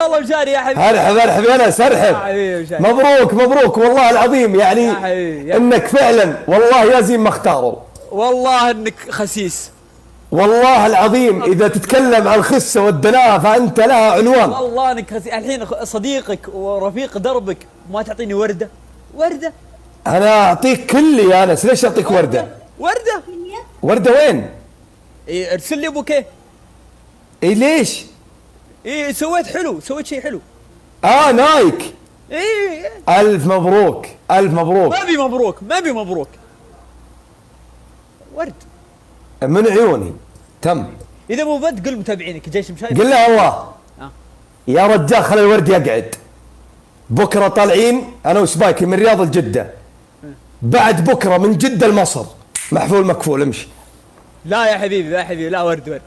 والله مشاري يا حبيبي. ارحب انا سرحب. مبروك مبروك والله العظيم يعني انك فعلا والله يا زين ما اختاروا. والله انك خسيس. والله العظيم اذا تتكلم عن الخسه والدناءه فانت لها عنوان. والله انك خسيس. الحين صديقك ورفيق دربك ما تعطيني ورده؟ ورده؟ انا اعطيك كلي يا انس، ليش اعطيك ورده؟ ورده؟ ورده وين؟ إيه ارسل لي بوكيه. اي ليش؟ ايه سويت حلو، سويت شيء حلو. نايك. ايه الف مبروك الف مبروك. ما بي مبروك ما بي مبروك. ورد من عيوني تم. اذا مو بد قل متابعينك جيش مشاي. قل له الله يا رجال خلي الورد يقعد. بكره طالعين انا وسبايكي من رياض لجده، بعد بكره من جده لمصر. محفول مكفول امشي. لا يا حبيبي يا حبيبي لا ورد ورد.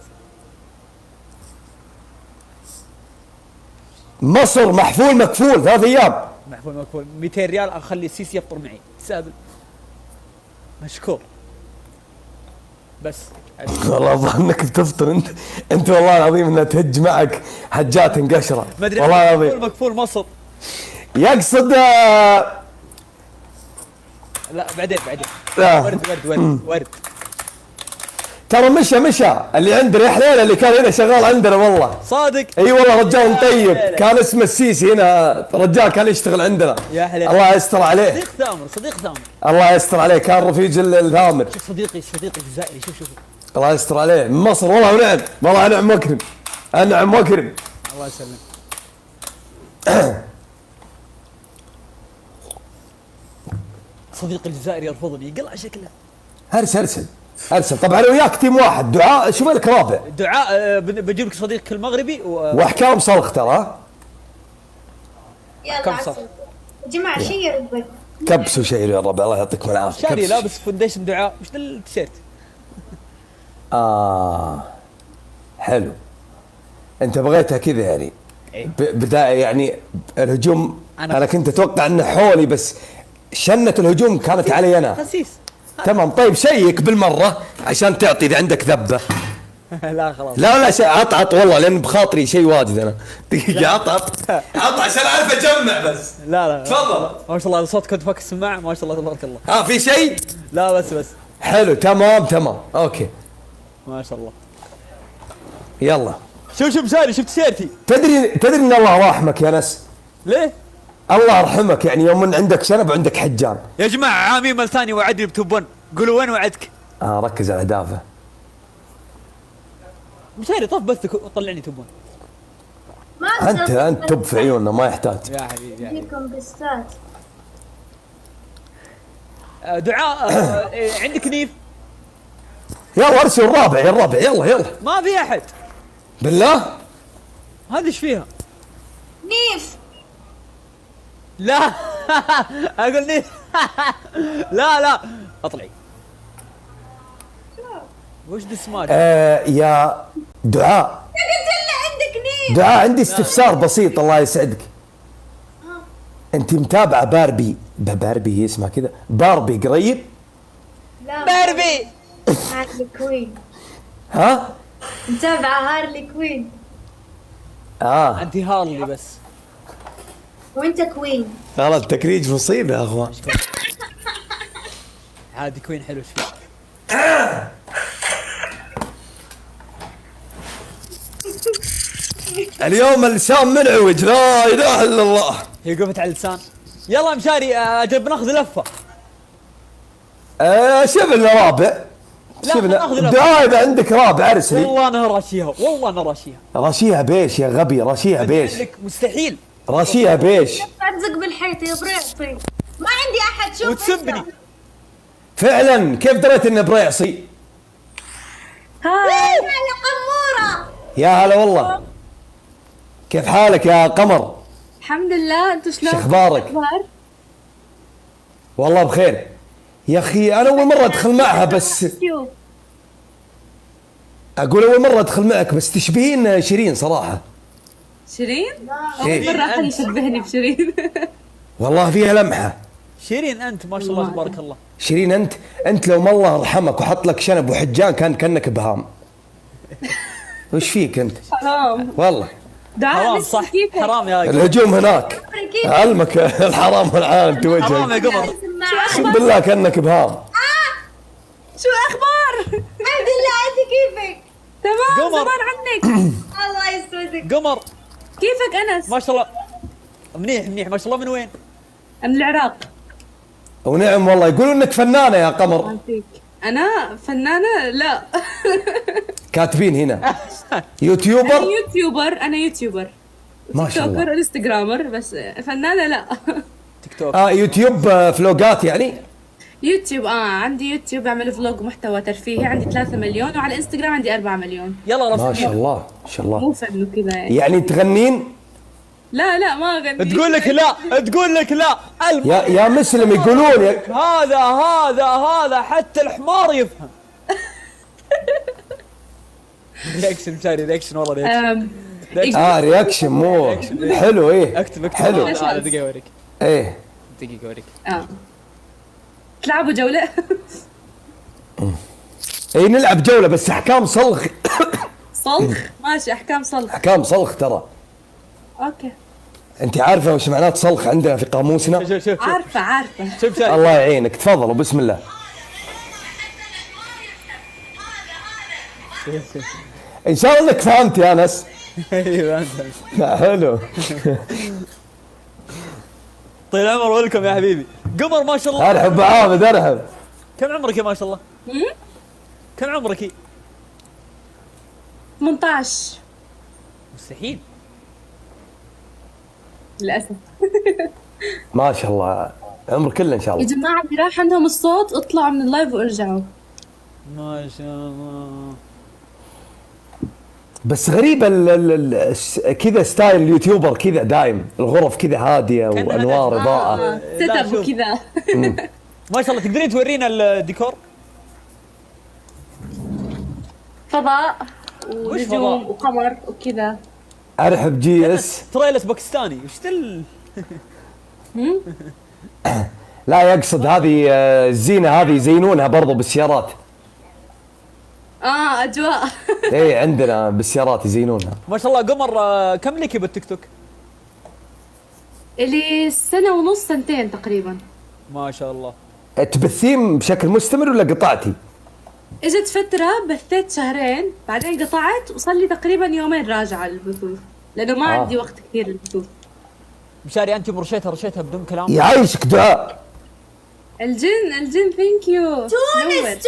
مصر محفول مكفول 3 ايام. محفول مكفول 200 ريال اخلي السيسي يفطر معي سابل. مشكور بس. والله ظنك بتفطر انت والله العظيم انها تهج معك حجات انقشره. والله العظيم مكفول مصر يقصد لا بعدين ورد ورد ورد ورد. ترى مشى اللي عندنا يا حليله اللي كان هنا شغال عندنا والله صادق. اي والله رجال طيب كان اسمه السيسي هنا، رجال كان يشتغل عندنا يا حليله. الله يستر عليه. صديق ثامر الله يستر عليه، كان رفيج الثامر. شوف صديقي الجزائري. شوف الله يستر عليه من مصر والله ونعم. والله انعم واكرم انعم واكرم. الله يسلمك. صديقي الجزائري يرفضني قلع شكله. ارسل طبعا انا وياك تيم واحد. دعاء شوف لك رابع. دعاء بجيب لك صديقك المغربي واحكام صلخ ترى. يلا عسل يا جماعه شيروا البث. كبسوا شيروا يا رب الله يعطيكم العافيه. شاري لابس فونديشن دعاء وش ذا التيشيرت؟ حلو. انت بغيتها كذا يعني. بدايه يعني الهجوم انا كنت اتوقع انه حولي، بس شنة الهجوم كانت علي انا. خسيس. تمام طيب شيك بالمره عشان تعطي اذا عندك ذبه. لا خلاص. لا عط والله لان بخاطري شيء واجد انا. دقيقه عط عشان اعرف اجمع بس. لا تفضل. ما شاء الله صوتك كنت فك السماعه ما شاء الله تبارك الله. في شيء؟ لا بس حلو تمام اوكي ما شاء الله. يلا شوف مشاري شفت تيشيرتي. تدري ان الله راحمك يا نس. ليه؟ الله يرحمك يعني يوم من عندك شنب وعندك حجان. يا جماعه عامي مال ثاني وعدني بتوب 1، قولوا وين وعدك؟ ركز على اهدافه. مشاري طف بثك وطلعني توب 1. انت توب في عيوننا ما يحتاج. يا حبيبي فيكم بستات. دعاء عندك نيف؟ يلا ارسل الرابع يلا ما في احد بالله. هذه ايش فيها؟ نيف. لا اقول نيف. لا اطلعي. وش ذا سمارت؟ يا دعاء. قلت لنا عندك نيف. دعاء عندي استفسار بسيط الله يسعدك. انت متابعه باربي هي اسمها كذا باربي قريب؟ لا باربي. هارلي كوين. متابعه هارلي كوين. انت هارلي بس. وانت كوين. والله التكريج مصيبه يا اخوان. عادي كوين حلو شوي. اليوم اللسان منعوج لا اله الا الله. هي قفت على اللسان. يلا مشاري اجل بناخذ لفه. شوف لنا رابع. دعاء اذا عندك رابع ارسلي. والله انا راشيها راشيها بيش يا غبي راشيها بيش. مستحيل. راشيها بيش. تعزق بالحيط يا بريعصي. ما عندي احد. شوف وتسبني. فعلا كيف دريت انه بريعصي؟ هاي يا قموره. يا هلا والله. كيف حالك يا قمر؟ الحمد لله. انتوا شلون؟ شو اخبارك؟ والله بخير. يا اخي انا اول مره ادخل معها بس اقول اول مره ادخل معك بس تشبهين شيرين صراحه. شيرين؟ اول مرة احد يشبهني بشيرين. والله فيها لمحه. شيرين انت ما شاء الله تبارك الله. شيرين انت لو ما الله يرحمك وحط لك شنب وحجان كانك بهام. وش فيك انت؟ حرام والله دعاء حرام لسه صح، كيفك؟ حرام يا قمر. الهجوم هناك كيف؟ علمك الحرام والعان حرام توجهك يا قمر. اقسم بالله كانك بهام. شو اخبار؟ الحمد لله، انت كيفك؟ تمام قمر. زمان عنك. الله يسعدك. قمر كيفك انس؟ ما شاء الله منيح منيح ما شاء الله. من وين؟ من العراق. ونعم والله يقولون انك فنانه يا قمر. عافيك. انا فنانة؟ لا. كاتبين هنا انا يوتيوبر. يوتيوبر ما شاء الله. توكر انستغرامر، بس فنانة لا. تيك توك. يوتيوب فلوجات يعني. يوتيوب عندي يوتيوب بعمل فلوج محتوى ترفيهي، عندي 3 مليون، وعلى انستغرام عندي 4 مليون. يلا ما رسم. شاء الله ما شاء الله. مو فن وكذا يعني. يعني تغنين؟ لا ما اغني. تقول لك لا، تقول لك لا. يا مسلم يقولون هذا حتى الحمار يفهم. رياكشن مشاري، رياكشن والله رياكشن. رياكشن مو حلو. ايه اكتب حلو. دقيقة اوريك. ايه دقيقة اوريك. تلعبوا جولة؟ ايه نلعب جولة بس احكام صلخ. صلخ ماشي، احكام صلخ. احكام صلخ ترى. اوكي انت عارفة وش معنات صلخ عندنا في قاموسنا؟ شوف عارفة. شوف شوف. الله يعينك تفضل وبسم الله. ان شاء الله انك فهمت يا انس. ايوه انت. حلو. طيب العمر ولكم يا حبيبي. قمر ما شاء الله. ارحب عابد ارحب. كم عمرك ما شاء الله؟ كم عمرك؟ 18 مستحيل. للاسف. ما شاء الله عمر كله ان شاء يا الله. جماعة اللي راح عندهم الصوت اطلعوا من اللايف وارجعوا. ما شاء الله. بس غريبة كذا ستايل اليوتيوبر كذا دايم الغرف كذا هادية وانوار اضاءة. سيت لا، اب شوف. وكذا. ما شاء الله. تقدرين تورينا الديكور؟ فضاء وش ونجوم فضاء؟ وقمر وكذا. ارحب جي اس. تريلس باكستاني وش لا يقصد هذه الزينة هذه يزينونها برضو بالسيارات. اجواء. ايه عندنا بالسيارات يزينونها. ما شاء الله. قمر كم لك بالتيك توك؟ اللي سنة ونص سنتين تقريبا. ما شاء الله. تبثين بشكل مستمر ولا قطعتي؟ اجت فترة بثيت شهرين، بعدين قطعت وصار لي تقريبا يومين راجعة البثوث، لأنه ما عندي وقت كثير للبثوث. مشاري انت رشيتها بدون كلام. يعيشك دعاء. الجن ثانك يو. تونس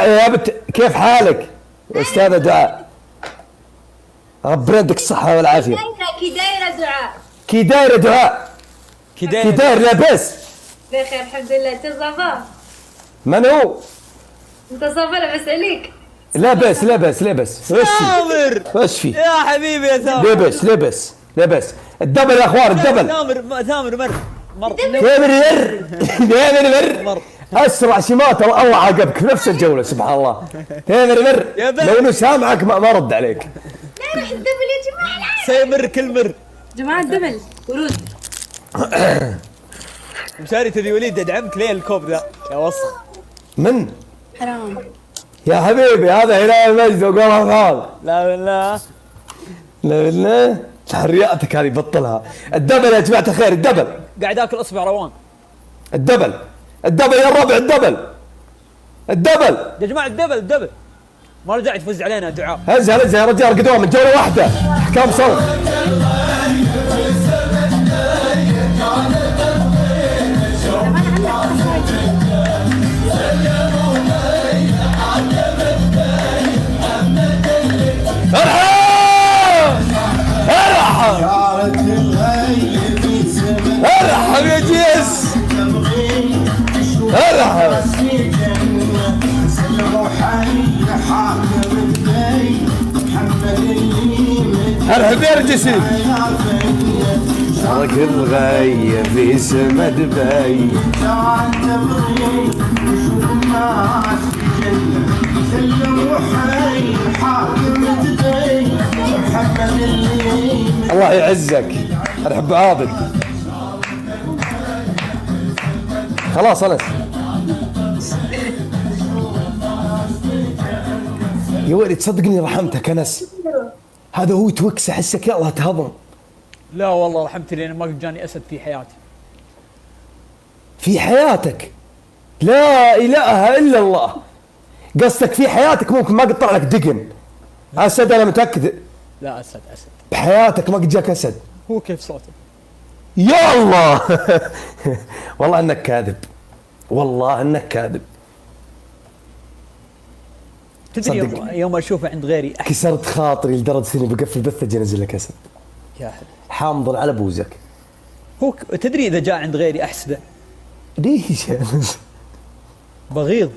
يا بت كيف حالك؟ استاذة دعاء. ربنا يديك الصحة والعافية. كي دايرة دعاء؟ كي دايرة دعاء؟ كي داير لاباس؟ بخير الحمد لله. انت صافا؟ من هو؟ انت صافا؟ لا بسأليك. لاباس ثامر وش في؟ يا حبيبي يا ثامر. لبس الدبل يا اخوان الدبل. ثامر مر ثامر مر اسرع شمات الله عاقبك في نفس الجوله سبحان الله. ثامر مر يا بنت. لو انه سامعك ما رد عليك. لا روح الدبل يا جماعة. لا. سيمر كل مر. جماعة دبل ورود. مشاري تدري وليد ادعمك ليه الكوب ذا يا وسخ. من؟ حرام. يا حبيبي هذا هلال المجد وقال هذا. لا بالله. لا بالله تحرياتك هذه بطلها. الدبل يا جماعه الخير الدبل. قاعد اكل اصبع روان. الدبل يا الربع الدبل يا جماعه الدبل ما رجعت تفز علينا دعاء. هزها يا رجال قدوه من جوله واحده احكام صرف. ارحب يا جيس ارحب. ارحب يا رجسي. ترك الغي في سما دبي. الله يعزك. ارحب عابد. خلاص انس. يا ولد تصدقني رحمتك انس. هذا هو توكس، احسك يلا تهضم. لا والله رحمت لي، أنا ما قد جاني اسد في حياتي. في حياتك؟ لا اله الا الله. قصدك في حياتك ممكن ما قد طلع لك دقن. اسد انا متاكد. لا اسد. بحياتك ما قد جاك اسد. هو كيف صوته؟ يا الله. والله انك كاذب، والله انك كاذب. تدري صدق. يوم اشوفه عند غيري كسرت خاطري لدرجه اني بقفل البث اجي انزل لك اسد. يا حبيبي حامض على بوزك. تدري اذا جاء عند غيري احسده. ليش؟ بغيض.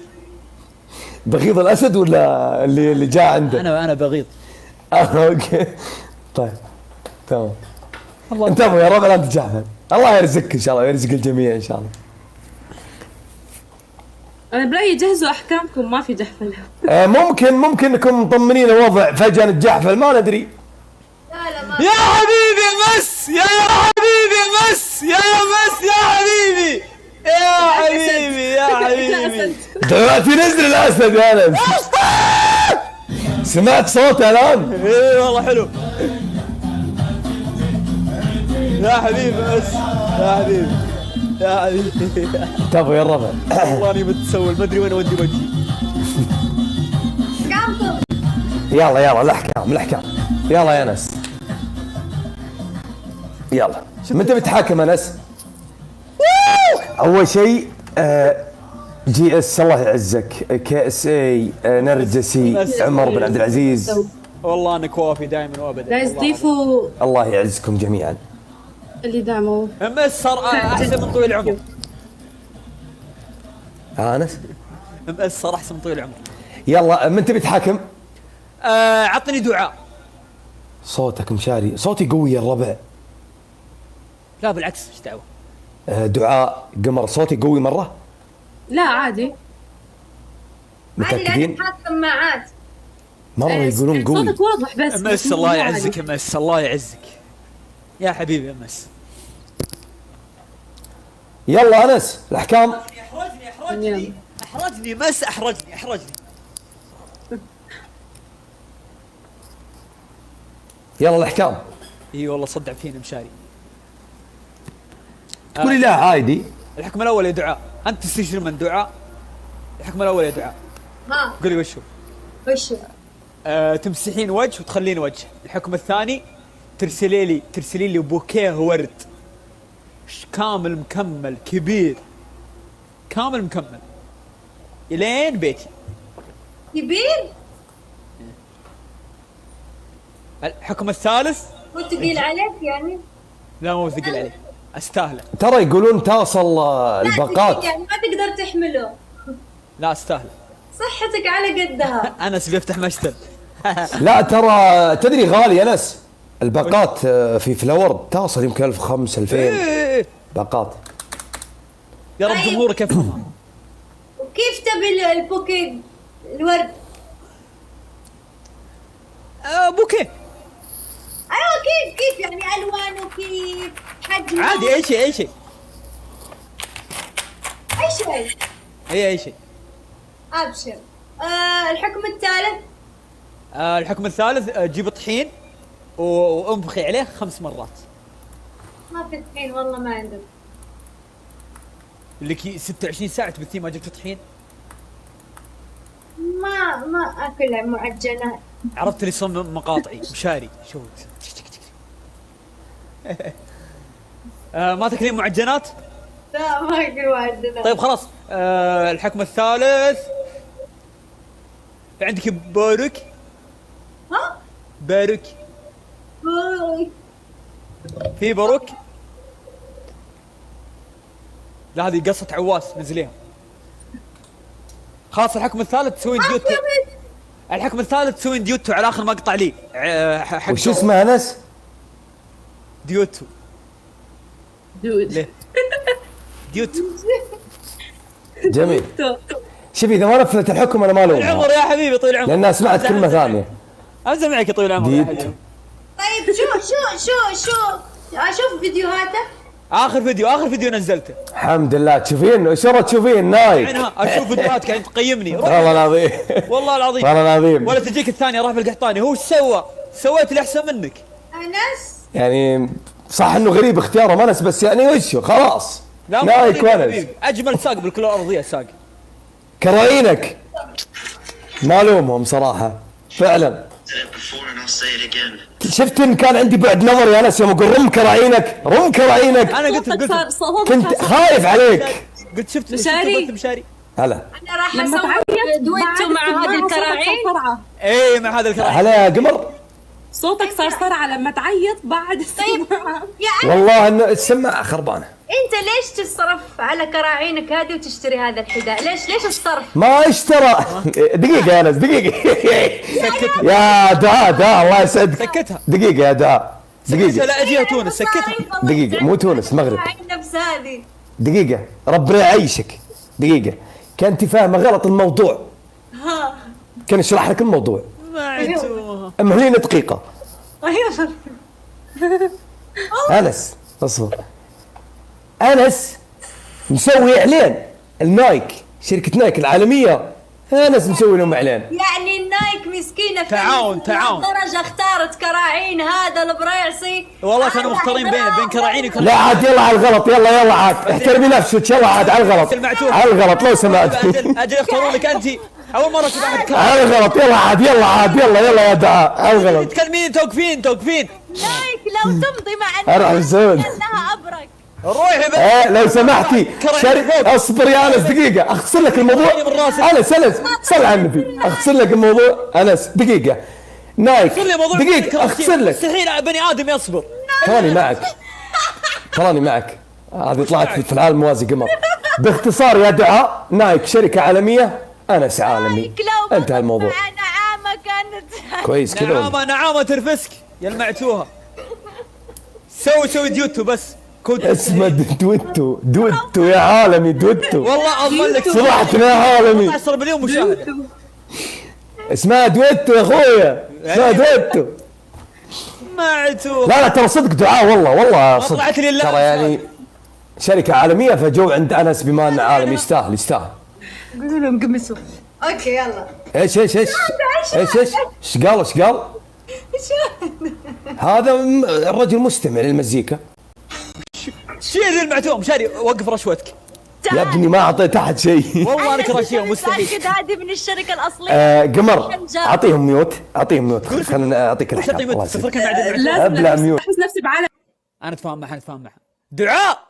بغيض الاسد ولا اللي جاء عنده؟ انا بغيض. اوكي طيب تمام. الله انتبهوا يا ربع لا تتجاهل. الله يرزقك ان شاء الله ويرزق الجميع ان شاء الله. انا برايي جهزوا احكامكم، ما في جحفله. ممكن انكم مطمنين الوضع فجاه نتجحفل ما ندري. لا ما يا حبيبي مس، يا حبيبي مس، يا مس، يا حبيبي، يا حبيبي، يا حبيبي. دلوقتي نزل الاسد يا انس. سمعت صوته الان؟ ايه والله حلو. يا حبيبي مس، يا حبيبي، يا حبيبي. انتبهوا يا الربع. والله اني بتسول ما ادري وين اودي وجهي. احكامكم. يلا الاحكام يلا يا انس. يلا متى بتحاكم انس؟ اول شيء جي اس الله يعزك، كي اس اي، نرجسي، عمر بن عبد العزيز. والله انك وافي دائما وابدا. لا يضيفوا الله يعزكم جميعا. اللي دعموا. مس صار احسن من طويل العمر. انس مس صار احسن من طويل العمر. يلا من تبي تحاكم؟ عطني دعاء. صوتك مشاري، صوتي قوي يا الربع. لا بالعكس ايش دعوه. دعاء قمر صوتي قوي مره. لا عادي. عادي متاكدين؟ لازم تحط سماعات. مره يقولون قوي. صوتك واضح بس. مس الله يعزك يا مس، الله يعزك يا حبيبي يا مس. يلا انس الاحكام. احرجني مس، احرجني. يلا الاحكام. اي والله صدع فينا مشاري. تقولي لا عادي. الحكم الاول يا دعاء، انت تستشير من دعاء. الحكم الاول يا دعاء، ها قولي وشو. وش تمسحين وجه وتخلين وجه. الحكم الثاني ترسلي لي بوكيه ورد كامل مكمل كبير، كامل مكمل الين بيتي. كبير؟ الحكم الثالث هو ثقيل عليك يعني؟ لا مو ثقيل علي، استاهله. ترى يقولون توصل لا الباقات. ثقيل يعني ما تقدر تحمله. لا استاهله. صحتك على قدها. انس بيفتح مشتل. لا ترى تدري غالي انس. الباقات في فلاور توصل يمكن 1000 5 2000 باقات. يا رب جمهورك يفهم. وكيف تبي البوكيه الورد؟ بوكيه ايوه كيف يعني الوانه كيف حجمه؟ عادي، اي شيء اي شيء. اي شيء. ابشر. الحكم الثالث. الحكم الثالث جيب طحين وانفخي عليه 5 مرات. ما في طحين والله ما عندك. لك 26 ساعة تبثين ما جبت طحين. ما اكل معجنات. عرفت لي صمم مقاطعي مشاري. شوف ما تاكلين معجنات؟ لا ما اكل معجنات. طيب خلاص. الحكم الثالث عندك بارك. ها؟ بارك في باروك. لا هذه قصة عواس نزليها. خلاص الحكم الثالث تسوين ديوتو. الحكم الثالث تسوين ديوتو على اخر مقطع لي. وش اسمه انس؟ ديوتو. دود. ليه؟ ديوتو. جميل. شوفي اذا ما نفذت الحكم انا ما طويل العمر الومها يا حبيبي، طويل العمر. لانها سمعت كلمه ثانيه. امزح معك يا طويل العمر يا حبيبي. طيب شو اشوف فيديوهاته. اخر فيديو نزلته. الحمد لله تشوفين شرة تشوفين نايف. عنها اشوف فيديوهاتك يعني تقيمني. والله العظيم. والله العظيم. والله العظيم. ولا تجيك الثانيه رافع القحطاني هو ايش سوى؟ سويت اللي احسن منك. انس يعني صح انه غريب اختياره انس، بس يعني وشه خلاص. لا نايك وانس اجمل ساق بالكره الارضيه ساق. كراينك ما لومهم صراحه فعلا. شفت ان كان عندي بعد نظر يا انس يوم اقول رم كراعينك رم كراعينك. انا صوتك صار صوتك كنت صار- خايف عليك. قلت شفت مشاري. مشاري. هلا انا راح لما اسوي تعيط دويتو مع بعد هذه صوتك صار الكراعين. صرعة. ايه مع هذا الكلام. هلا يا قمر. صوتك صار صرعة لما تعيط بعد طيب السماعة. يا أنس، والله انه السماعه خربانه. انت ليش تصرف على كراعينك هذه وتشتري هذا الحذاء؟ ليش الصرف؟ ما اشترى. دقيقه يا انس دقيقه. يا دعاء الله يسعدك. سكتها. دقيقه يا دعاء دقيقه. لا اجيها تونس سكتها. دقيقة، مو تونس، المغرب. كراعين نفس هذه. دقيقه ربنا يعيشك. دقيقه كنت فاهمه غلط الموضوع. كان اشرح لك الموضوع. ما عيتوها. امهلينا دقيقه. ايوه انس اصبر. انس مسوي اعلان النايك، شركه نايك العالميه. انس مسوي لهم اعلان. يعني النايك مسكينه في تعاون. درجه اختارت كراعين هذا البريعصي. والله كانوا مختارين بين كراعيني لا عاد يلا على الغلط، يلا عاد احترمي نفسك. يلا عاد على الغلط، على الغلط لو سمحت. اجل يختارون لك انت اول مره تشوف احد كراعين. على الغلط يلا عاد يلا يا دعاء على الغلط. تتكلمين توقفين. نايك لو تمضي مع أروح الزول. انها ابرك. روحي بس. لو سمحتي اصبر يا انس دقيقة اختصر لك الموضوع. انس صل على النبي اختصر لك الموضوع. انس دقيقة نايك دقيقة اختصر لك. مستحيل بني ادم يصبر. تراني معك. هذه طلعت في العالم موازي قمر. باختصار يا دعاء نايك شركة عالمية، انس عالمي. نايك لو انتهى الموضوع. مع نعامه كانت كويس كذا. نعامة ترفسك يلمعتوها. سوي ديوتو بس. اسمه دويتو يا عالمي دويتو. والله اضمن لك صبحتنا يا عالمي. 10 مليون مشاهدة. اسمها دويتو يا اخويا، اسمها دويتو. ما عيتوها. لا ترى صدق دعاء والله صدق. طلعت لي ترى يعني شركة عالمية فجو عند انس بما انه عالمي يستاهل. قولوا لهم قمسوا. اوكي يلا. ايش قال هذا الرجل مستمع للمزيكا. شيل ذي المعتوه مشاري وقف رشوتك. يا ابني ما اعطيت احد شيء. والله انك رشية مستحيل. متأكد هذه من الشركة الأصلية. قمر اعطيهم ميوت. خلينا اعطيك وش تعطي الحكم. مت صفرك المعدن. ابلع ميوت. احس نفسي بعالم. انا اتفاهم معها. دعاء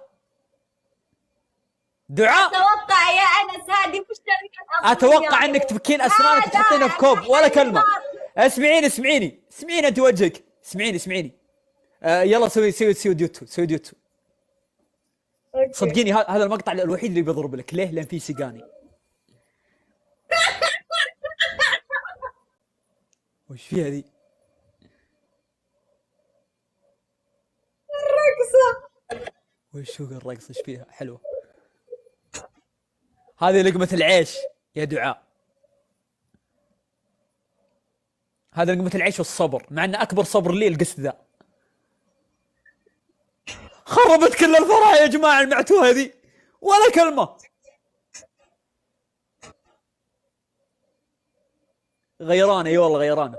أتوقع يا أنس هذه مش الشركة الأصلية. اتوقع انك تفكين اسنانك وتحطينها في كوب ولا كلمه. اسمعيني انت وجهك. اسمعيني. يلا سوي ديوتو. صدقيني هذا المقطع الوحيد اللي بيضرب لك. ليه؟ لان فيه سيجاني. وش فيها ذي؟ الرقصة. وش هو الرقص؟ ايش فيها؟ حلوه. هذه لقمة العيش يا دعاء. هذا لقمة العيش والصبر، مع ان اكبر صبر لي القسط ذا. خربت كل الفرح يا جماعة المعتوهة ذي ولا كلمة. غيرانة. اي والله غيرانة.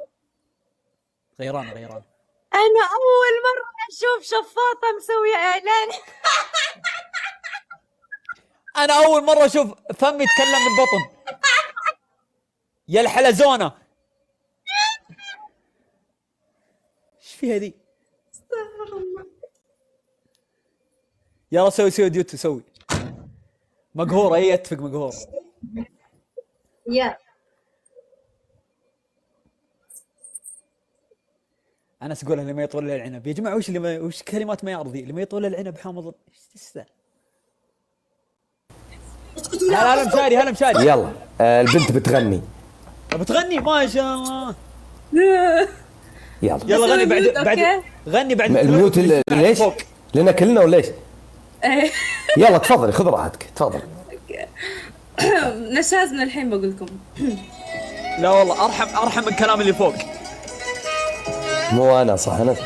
أنا أول مرة أشوف شفاطة مسوية إعلان. انا اول مرة اشوف فم يتكلم من بطن. يا الحلزونة. ايش فيها ذي؟ يلا سوي ديوتو سوي. مقهورة. اي اتفق مقهورة. يا انا اقولها لما يطول له العنب يا جماعة. وش كلمات ما يعرض ذي؟ لما يطول له العنب حامض. ايش تستاهل؟ هلا مشاري. يلا البنت بتغني. بتغني ما شاء الله. يلا غني بعد غني بعد الميوت. ليش؟ لان كلنا ولا ايش؟ يلا تفضلي خذ راحتك تفضل. نشاز من الحين بقول لكم. لا والله ارحم من كلام اللي فوق. مو انا صح انا.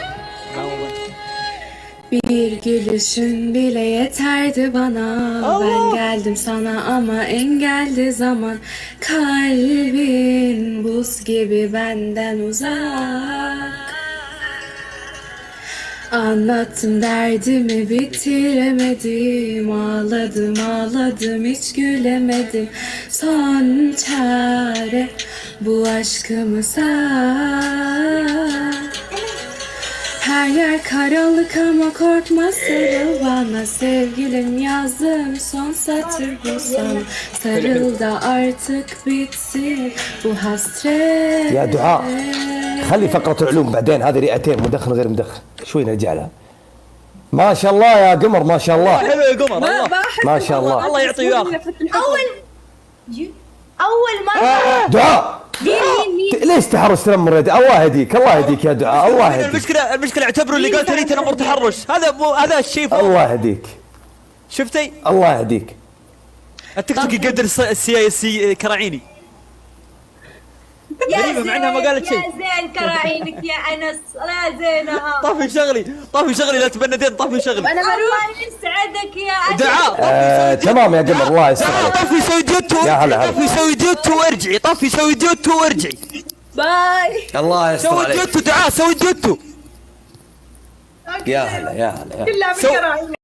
Bir gülüşün bile yeterdi bana. Ben geldim sana ama engeldi zaman. Kalbin buz gibi benden uzak. Anlattım derdimi bitiremedim. Ağladım ağladım hiç gülemedim. Son çare bu aşkımıza. Her yer karanlık ama korkma sarıl bana. Sevgilim yazdım son satır bu sana. Sarıl da artık bitsin bu hasret. يا دعاء خلي فقرة العلوم بعدين، هذه رئتين مدخن غير مدخن شوي نرجع لها. ما شاء الله يا قمر ما شاء الله. حلو يا قمر الله. ما شاء الله. الله يعطيه وياخذ. اول مرة دعاء مين ليش تحرش تنمر يدي؟ الله يهديك الله يهديك يا دعاء الله يهديك. المشكلة اعتبروا اللي قلت لي تنمر تحرش، هذا الشيء فوق. الله يهديك شفتي؟ الله يهديك. التيك توك يقدر السي كراعيني. يا غريبة مع إنها ما قالت شيء. يا زين كراعينك يا انس لا زينها. طافي شغلي لا تبندين طافي شغلي. انا الله يسعدك يا انس. دعاء تمام يا قمر الله يسعدك. طافي سوي ديوتو يا هلا هلا. طافي سوي ديوتو وارجعي طافي سوي ديوتو وارجعي. باي. الله يستر سوي عليك. ديوتو دعاء سوي ديوتو. يا هلا يا هلا. كلها بالكراعين.